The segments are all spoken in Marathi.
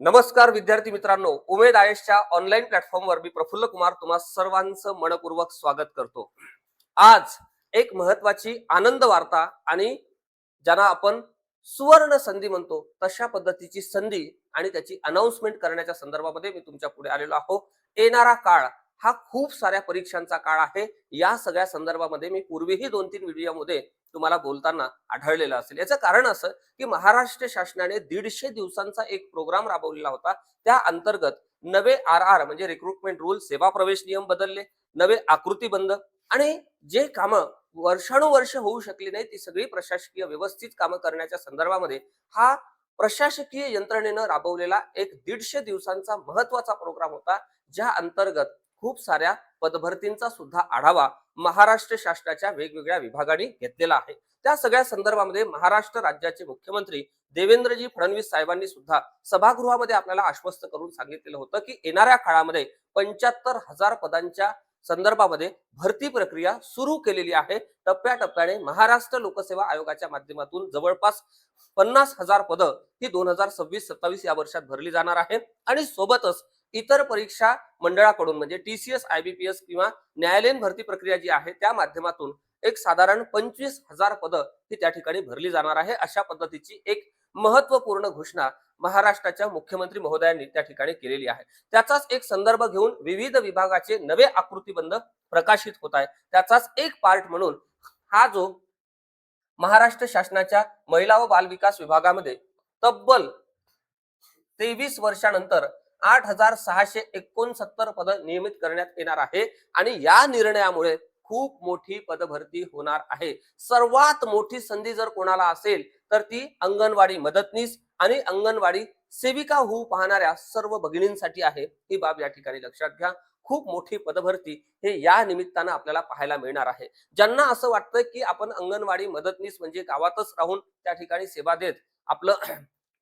नमस्कार विद्यार्थी मित्रांनो, उमेद आयएसच्या ऑनलाईन प्लॅटफॉर्मवर मी प्रफुल्ल कुमार तुम्हा सर्वांचं मनपूर्वक स्वागत करतो. आज एक महत्वाची आनंद वार्ता आणि ज्यांना आपण सुवर्ण संधी म्हणतो तशा पद्धतीची संधी आणि त्याची अनाउन्समेंट करण्याच्या संदर्भामध्ये मी तुमच्या पुढे आलेलो आहो. येणारा काळ हा खूप साऱ्या परीक्षांचा काळ आहे. या सगळ्या संदर्भामध्ये मी पूर्वीही 2-3 व्हिडिओमध्ये तुम्हाला बोलताना आढळलेलं असेल. याचं कारण असं की महाराष्ट्र शासनाने 150 दिवसांचा एक प्रोग्राम राबवलेला होता. त्या अंतर्गत नवे आर म्हणजे रिक्रुटमेंट रूल, सेवा प्रवेश नियम बदलले, नवे आकृतीबंध आणि जे कामं वर्षानुवर्ष होऊ शकली नाही ती सगळी प्रशासकीय व्यवस्थित कामं करण्याच्या संदर्भामध्ये हा प्रशासकीय यंत्रणेनं राबवलेला एक 150 दिवसांचा महत्वाचा प्रोग्राम होता. ज्या अंतर्गत खूप साऱ्या पदभरतींचा सुद्धा आढावा महाराष्ट्र शासनाच्या वेगवेगळ्या विभागांनी घेतलेला आहे. त्या सगळ्या संदर्भामध्ये महाराष्ट्र राज्याचे मुख्यमंत्री देवेंद्रजी फडणवीस साहेबांनी सुद्धा सभागृहामध्ये आपल्याला आश्वस्त करून सांगितलेलं होतं की येणाऱ्या काळामध्ये 75,000 पदांच्या संदर्भामध्ये भरती प्रक्रिया सुरू केलेली आहे. टप्प्याटप्प्याने महाराष्ट्र लोकसेवा आयोगाच्या माध्यमातून जवळपास 50,000 पदं ही 2026-27 या वर्षात भरली जाणार आहे आणि सोबतच इतर परीक्षा मंडळाकडून म्हणजे TCS, IBPS किंवा न्यायालयीन भरती प्रक्रिया जी आहे त्या माध्यमातून एक साधारण 25,000 पदं ही त्या ठिकाणी भरली जाणार आहे. अशा पद्धतीची एक महत्वपूर्ण घोषणा महाराष्ट्राच्या मुख्यमंत्री महोदयांनी त्या ठिकाणी केलेली आहे. त्याचाच एक संदर्भ घेऊन विविध विभागाचे नवे आकृतीबंध प्रकाशित होत आहे. त्याचाच एक पार्ट म्हणून हा जो महाराष्ट्र शासनाच्या महिला व बाल विकास विभागामध्ये तब्बल 23 वर्षानंतर 8,669 पद नियमित करण्यात येणार आहे आणि या निर्णयामुळे खूप मोठी पदभरती होणार आहे. सर्वात मोठी संधी जर कोणाला असेल तर ती अंगणवाडी मदतनीस आणि अंगणवाडी सेविका होऊ पाहणाऱ्या सर्व भगिनींसाठी आहे. ही बाब या ठिकाणी लक्षात घ्या. खूप मोठी पदभरती हे या निमित्तानं आपल्याला पाहायला मिळणार आहे. ज्यांना असं वाटतं की आपण अंगणवाडी मदतनीस म्हणजे गावातच राहून त्या ठिकाणी सेवा देत आपलं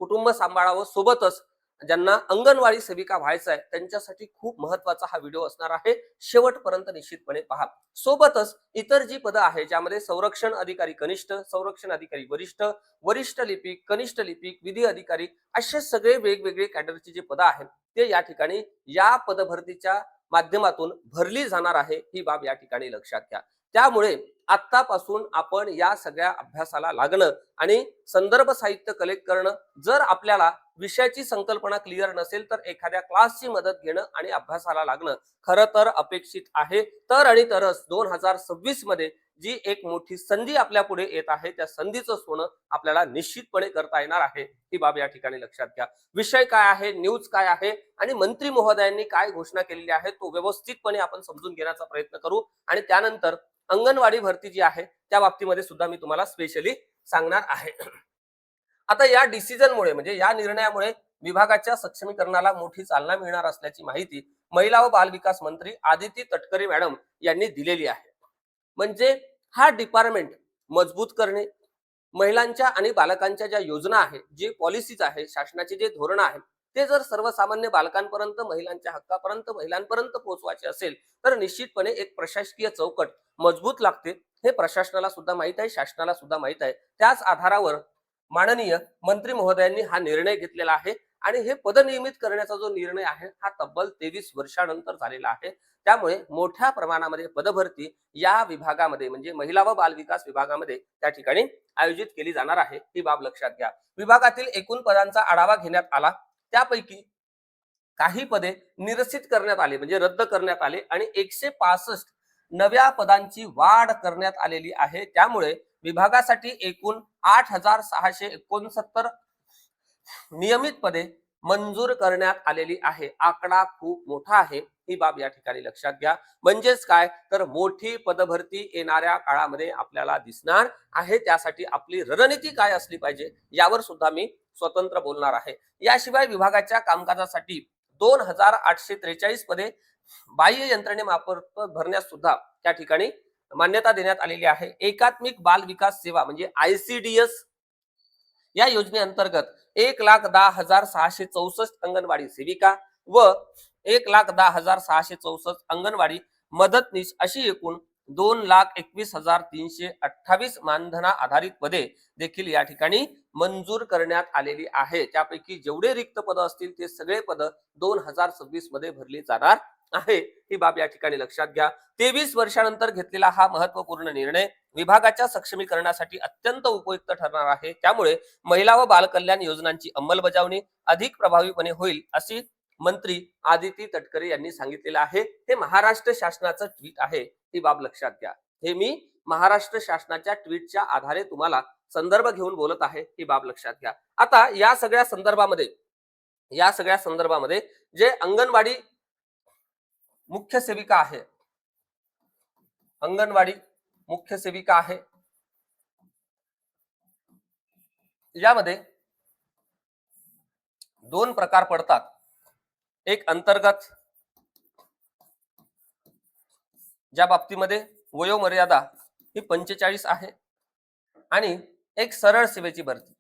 कुटुंब सांभाळावं, सोबतच ज्यांना अंगणवाडी सेविका व्हायचं आहे त्यांच्यासाठी खूप महत्वाचा हा व्हिडिओ असणार आहे. शेवटपर्यंत निश्चितपणे पहा. सोबतच इतर जी पदं आहेत ज्यामध्ये संरक्षण अधिकारी कनिष्ठ, संरक्षण अधिकारी वरिष्ठ, वरिष्ठ लिपिक, कनिष्ठ लिपिक, विधी अधिकारी असे सगळे वेगवेगळे कॅडरची जी पदं आहेत ते या ठिकाणी या पदभरतीच्या माध्यमातून भरली जाणार आहे. ही बाब या ठिकाणी लक्षात घ्या. त्यामुळे आतापासून आपण या सगळ्या अभ्यासाला लागणं आणि संदर्भ साहित्य कलेक्ट करणं, जर आपल्याला विषयाची संकल्पना क्लिअर नसेल तर एखाद्या क्लासची मदत घेणं आणि अभ्यासाला लागणं खरं तर अपेक्षित आहे. तर आणि तरच 2026 मध्ये जी एक मोठी संधी आपल्या पुढे येत आहे त्या संधीचं सोनं आपल्याला निश्चितपणे करता येणार आहे. ही बाब या ठिकाणी लक्षात घ्या. विषय काय आहे, न्यूज काय आहे आणि मंत्री महोदयांनी काय घोषणा केलेली आहे तो व्यवस्थितपणे आपण समजून घेण्याचा प्रयत्न करू आणि त्यानंतर अंगणवाडी भरती जी आहे त्या बाबतीमध्ये सुद्धा मी तुम्हाला स्पेशली सांगणार आहे. आता या डिसिजनमुळे म्हणजे या निर्णयामुळे विभागाच्या सक्षमीकरणाला मोठी चालना मिळणार असल्याची माहिती महिला व बाल विकास मंत्री आदिती तटकरे मॅडम यांनी दिलेली आहे. म्हणजे हा डिपार्टमेंट मजबूत करणे, महिलांच्या आणि बालकांच्या ज्या योजना आहेत, जे पॉलिसीज आहे, शासनाचे जे धोरण आहे ते जर सर्वसामान्य बालकांपर्यंत, महिलांच्या हक्कापर्यंत, महिलांपर्यंत पोहोचवायचे असेल तर निश्चितपणे एक प्रशासकीय चौकट मजबूत लागते. हे प्रशासनाला सुद्धा माहित आहे, शासनाला सुद्धा माहित आहे. त्याच आधारावर माननीय मंत्री महोदयांनी हा निर्णय घेतलेला आहे आणि हे पदनियमित करण्याचा जो निर्णय आहे हा तब्बल 23 वर्षानंतर झालेला आहे. त्यामुळे मोठ्या प्रमाणामध्ये पदभरती या विभागामध्ये म्हणजे महिला व बाल विकास विभागामध्ये त्या ठिकाणी आयोजित केली जाणार आहे. ही बाब लक्षात घ्या. विभागातील एकूण पदांचा आढावा घेण्यात आला. त्यापैकी काही पदे निरसित करण्यात आले म्हणजे रद्द करण्यात आले आणि 165 नव्या पदांची वाढ करण्यात आलेली आहे. त्यामुळे विभागासाठी एकूण 8,669 नियमित पदे मंजूर करण्यात आलेली आहे. आकडा खूप मोठा आहे. ही बाब या ठिकाणी लक्षात घ्या. म्हणजेच काय तर मोठी पदभरती येणाऱ्या काळामध्ये आपल्याला दिसणार आहे. त्यासाठी आपली रणनीती काय असली पाहिजे यावर सुद्धा मी स्वतंत्र बोलणार आहे. याशिवाय विभागाच्या कामकाजासाठी 2,843 पदे बाह्य यंत्रणेमार्फत भरण्यास सुद्धा त्या ठिकाणी मान्यता देण्यात आलेली आहे. एकात्मिक बाल विकास सेवा म्हणजे ICDS या योजनेअंतर्गत 1,10,664 अंगणवाडी सेविका व 1,10,664 अंगणवाडी मदतनीस अशी एकूण 2,21,328 मानधना आधारित पदे देखील या ठिकाणी मंजूर करण्यात आलेली आहे. त्यापैकी जेवढे रिक्त पद असतील ते सगळे पद 2026 मध्ये भरली जाणार आहे. ही बाब या ठिकाणी लक्षात घ्या. 23 वर्षानंतर घेतलेला हा महत्वपूर्ण निर्णय विभागाच्या सक्षमीकरणासाठी अत्यंत उपयुक्त ठरणार आहे. त्यामुळे महिला व बालकल्याण योजनांची अंमलबजावणी अधिक प्रभावीपणे होईल अशी मंत्री आदिती तटकरे यांनी सांगितलेलं आहे. हे महाराष्ट्र शासनाचं ट्विट आहे. ही बाब लक्षात घ्या. हे मी महाराष्ट्र शासनाच्या ट्विटच्या आधारे तुम्हाला संदर्भ घेऊन बोलत आहे. ही बाब लक्षात घ्या. आता या सगळ्या संदर्भामध्ये जे अंगणवाडी मुख्य सेविका आहे, अंगणवाडी मुख्य सेविका आहे, यामध्ये दोन प्रकार पडतात. एक अंतर्गत, ज्या बाबतीमध्ये वयोमर्यादा ही 45 आहे, आणि एक सरळ सेवेची भरती.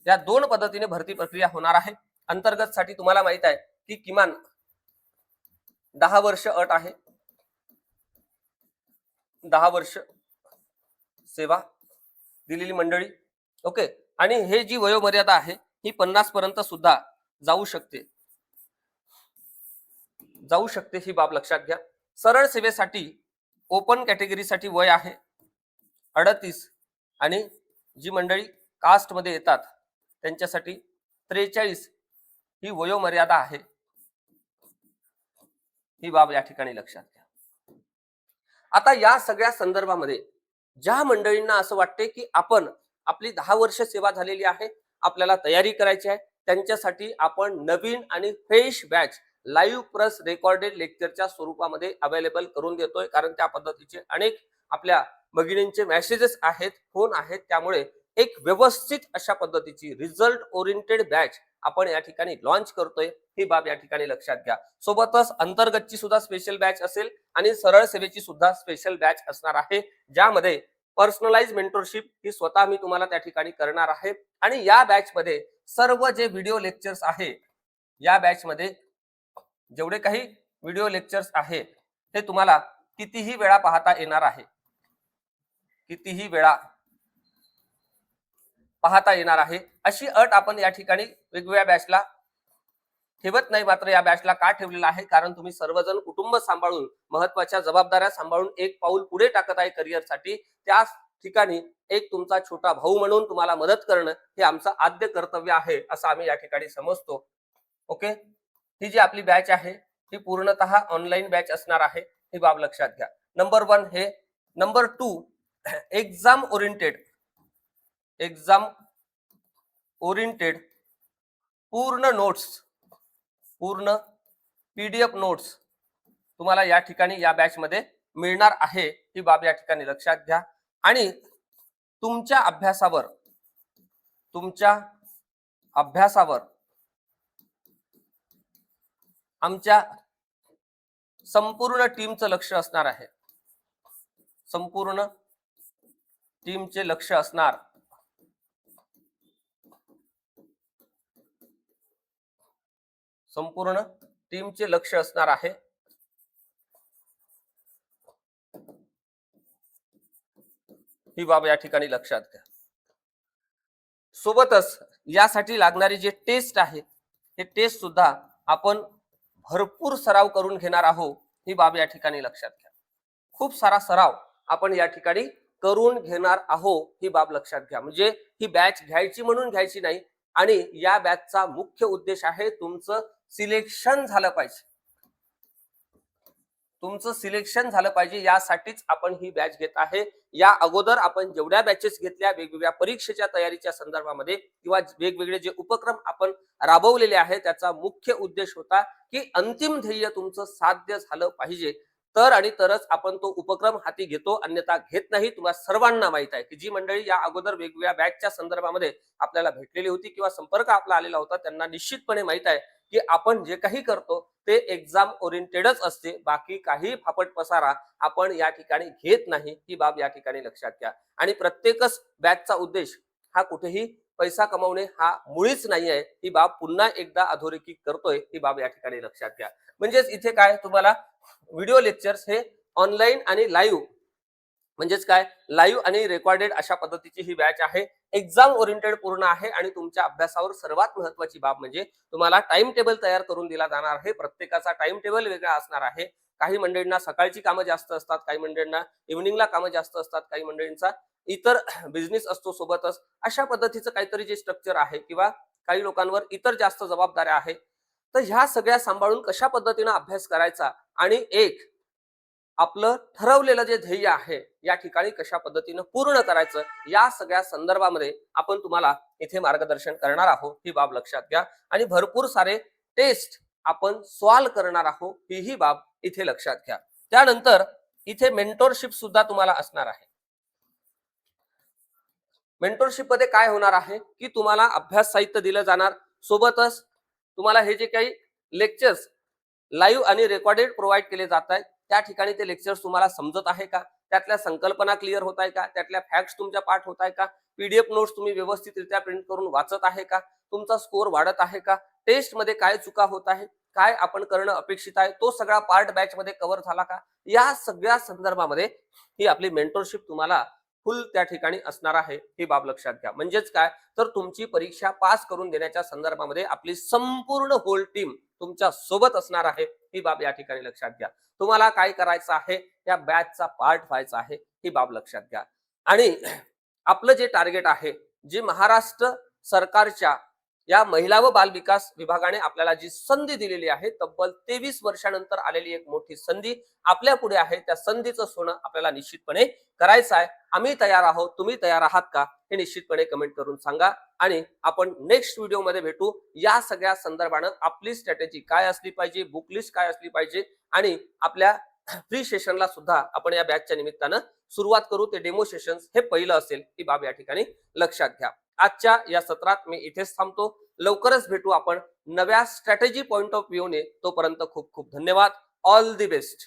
या दोन पद्धतीने भरती प्रक्रिया होणार आहे. अंतर्गत साठी तुम्हाला माहित आहे की किमान 10 वर्ष अट आहे, 10 वर्ष सेवा दिलेली मंडळी. ओके. आणि हे जी वयोमर्यादा आहे ही 50 पर्यंत सुद्धा जाऊ शकते. ही बाब लक्षात घ्या. सरळ सेवेसाठी ओपन कॅटेगरीसाठी वय आहे 38, आणि जी मंडळी कास्ट मध्ये येतात त्यांच्यासाठी 43 ही वयोमर्यादा आहे. ही बाब या ठिकाणी लक्षात घ्या. आता या सगळ्या संदर्भामध्ये ज्या मंडळींना असं वाटते की आपण आपली 10 वर्ष सेवा झालेली आहे, आपल्याला तयारी करायची आहे, त्यांच्यासाठी आपण नवीन आणि fresh batch live plus recorded लेक्चरच्या स्वरूपामध्ये अवेलेबल करून देतोय. कारण त्या पद्धतीचे अनेक आपल्या भगिनींचे मेसेजेस आहेत, फोन आहेत. त्यामुळे एक व्यवस्थित अशा पद्धतीची रिझल्ट ओरिएंटेड बॅच आपण या ठिकाणी लॉन्च करतोय. ही बाब या ठिकाणी लक्षात घ्या. सोबतच अंतर्गतची सुद्धा स्पेशल बॅच असेल आणि सरळ सेवेची सुद्धा स्पेशल बॅच असणार आहे, ज्यामध्ये पर्सनलाइज मेंटरशिप ही स्वतः मी तुम्हाला त्या ठिकाणी करणार आहे. आणि या बॅच मध्ये सर्व जे व्हिडिओ लेक्चर्स आहे, या बॅच मध्ये जेवढे काही व्हिडिओ लेक्चर्स आहे ते तुम्हाला कितीही वेळा पाहता येणार आहे, कितीही वेळा पाहता येणार आहे. अशी अट आपण या ठिकाणी वेगवेगळ्या बॅचला ठेवत नाही. मात्र या बॅचला का ठेवलेला आहे, कारण तुम्ही सर्वजण कुटुंब सांभाळून महत्वाच्या जबाबदाऱ्या सांभाळून एक पाऊल पुढे टाकत आहे करिअरसाठी. त्या ठिकाणी एक तुमचा छोटा भाऊ म्हणून तुम्हाला मदत करणं हे आमचं आद्य कर्तव्य आहे, असं आम्ही या ठिकाणी समजतो. ओके. ही जी आपली बॅच आहे ही पूर्णतः ऑनलाईन बॅच असणार आहे. ही बाब लक्षात घ्या. नंबर 1 हे. नंबर 2 एक्झाम ओरिएंटेड पूर्ण नोट्स, पूर्ण पीडीएफ नोट्स तुम्हाला या ठिकाणी या बॅच मध्ये मिळणार आहे. ही बाब या ठिकाणी लक्षात घ्या. आणि तुमच्या अभ्यासावर आमच्या संपूर्ण टीमचं लक्ष असणार आहे. संपूर्ण टीमचे लक्ष असणार. संपूर्ण टीमचे लक्ष असणार आहे. ही बाब या ठिकाणी लक्षात घ्या. सोबतच यासाठी लागणारी जे टेस्ट आहे हे टेस्ट सुद्धा आपण भरपूर सराव करून घेणार आहोत. ही बाब या ठिकाणी लक्षात घ्या. खूप सारा सराव आपण या ठिकाणी करून घेणार आहोत. ही बाब लक्षात घ्या. म्हणजे ही बॅच घ्यायची म्हणून घ्यायची नाही, आणि या बॅचचा मुख्य उद्देश आहे तुमचं सिलेक्शन झालं पाहिजे. तुमचं सिलेक्शन झालं पाहिजे यासाठीच आपण ही बॅच घेत आहे. या अगोदर आपण जेवढ्या बॅचेस घेतल्या वेगवेगळ्या परीक्षेच्या तयारीच्या संदर्भामध्ये किंवा वेगवेगळे जे उपक्रम आपण राबवलेले आहेत, त्याचा मुख्य उद्देश होता की अंतिम ध्येय तुमचं साध्य झालं पाहिजे. तर आणि तरच आपण तो उपक्रम हाती घेतो, अन्यथा घेत नाही. तुम्हाला सर्वांना माहित आहे की जी मंडळी या अगोदर वेगवेगळ्या बॅचच्या संदर्भामध्ये आपल्याला भेटलेली होती किंवा संपर्क आपला आलेला होता, त्यांना निश्चितपणे माहित आहे की आपण जे काही करतो ते एक्झाम ओरिएंटेडच असते. बाकी काही फापट पसारा आपण या ठिकाणी घेत नाही. ही बाब या ठिकाणी लक्षात घ्या. आणि प्रत्येकच बॅचचा उद्देश हा कुठेही पैसा कमावणे हा मुळीच नाही आहे. ही बाब पुन्हा एकदा अधोरेखित करतोय. ही बाब या ठिकाणी लक्षात घ्या. म्हणजेच इथे काय तुम्हाला व्हिडिओ लेक्चर्स हे ऑनलाईन आणि लाईव्ह म्हणजेच काय, लाईव्ह आणि रेकॉर्डेड अशा पद्धतीची ही बॅच आहे. एक्झाम ओरिएंटेड पूर्ण आहे आणि तुमच्या अभ्यासावर सर्वात महत्वाची बाब म्हणजे तुम्हाला टाइम टेबल तयार करून दिला जाणार आहे. प्रत्येकाचा टाइम टेबल वेगळा असणार आहे. काही मंडळींना सकाळची कामं जास्त असतात, काही मंडळींना इव्हनिंगला कामं जास्त असतात, काही मंडळींचा इतर बिझनेस असतो सोबतच. अशा पद्धतीचं काहीतरी जे स्ट्रक्चर आहे किंवा काही लोकांवर इतर जास्त जबाबदाऱ्या आहे. तर ह्या सगळ्या सांभाळून कशा पद्धतीने अभ्यास करायचा आणि एक आपलं ठरवलेलं जे ध्येय आहे या ठिकाणी कशा पद्धतीनं पूर्ण करायचं या सगळ्या संदर्भामध्ये आपण तुम्हाला इथे मार्गदर्शन करणार आहोत, ही बाब लक्षात घ्या. आणि भरपूर सारे टेस्ट आपण सॉल्व्ह करणार आहोत, ही बाब इथे लक्षात घ्या. त्यानंतर इथे मेंटोरशिप सुद्धा तुम्हाला असणार आहे. मेंटोरशिप मध्ये काय होणार आहे की तुम्हाला अभ्यास साहित्य दिलं जाणार, सोबतच तुम्हाला हे जे काही लेक्चर्स लाईव्ह आणि रेकॉर्डेड प्रोव्हाइड केले जात आहेत त्या ठिकाणी ते लेक्चर्स तुम्हाला समजत आहे का, त्यातल्या संकल्पना क्लिअर होत आहे का, त्यातल्या फॅक्ट्स तुमच्या पाठ होत आहे का, पीडीएफ नोट्स तुम्ही व्यवस्थितरित्या प्रिंट करून वाचत आहे का, तुमचा स्कोर वाढत आहे का, टेस्ट मध्ये काय चुका होत आहे, काय आपण करणं अपेक्षित आहे, तो सगळा पार्ट बॅच मध्ये कव्हर झाला का, या सगळ्या संदर्भामध्ये ही आपली मेंटोरशिप तुम्हाला फुल त्या ठिकाणी असणार आहे, ही बाब लक्षात घ्या. म्हणजेच काय, तर तुमची परीक्षा पास करून देण्याच्या संदर्भामध्ये आपली संपूर्ण होल टीम तुमच्या सोबत असणार आहे, ही बाब या ठिकाणी लक्षात घ्या. तुम्हाला काय करायचं आहे, या बॅचचा पार्ट व्हायचा आहे, ही बाब लक्षात घ्या. आणि आपलं जे टार्गेट आहे, जी महाराष्ट्र सरकारच्या या महिला व बाल विकास विभागाने आपल्याला जी संधी दिलेली आहे, तब्बल 23 वर्षानंतर आलेली एक मोठी संधी आपल्या पुढे आहे. त्या संधीचं सोनं आपल्याला निश्चितपणे करायचं आहे. आम्ही तयार आहोत, तुम्ही तयार आहात का, हे निश्चितपणे कमेंट करून सांगा. आणि आपण नेक्स्ट व्हिडिओमध्ये भेटू. या सगळ्या संदर्भानं आपली स्ट्रॅटेजी काय असली पाहिजे, बुक लिस्ट काय असली पाहिजे आणि आपल्या फ्री सेशनला सुद्धा आपण या बॅचच्या निमित्तानं सुरुवात करू. ते डेमो सेशन हे पहिलं असेल, ही बाब या ठिकाणी लक्षात घ्या. आजच्या या सत्रात मी इथेच थांबतो. लवकरच भेटू आपण नव्या स्ट्रॅटेजी पॉइंट ऑफ व्ह्यूने. तोपर्यंत खूप खूप धन्यवाद. All the best.